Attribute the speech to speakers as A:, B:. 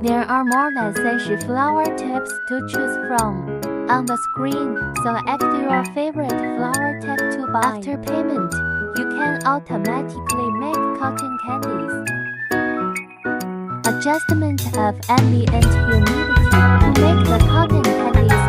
A: There are more than 30 flower types to choose from. On the screen, select your favorite flower type to buy. After payment, you can automatically make cotton candies. Adjustment of ambient humidity to make the cotton candies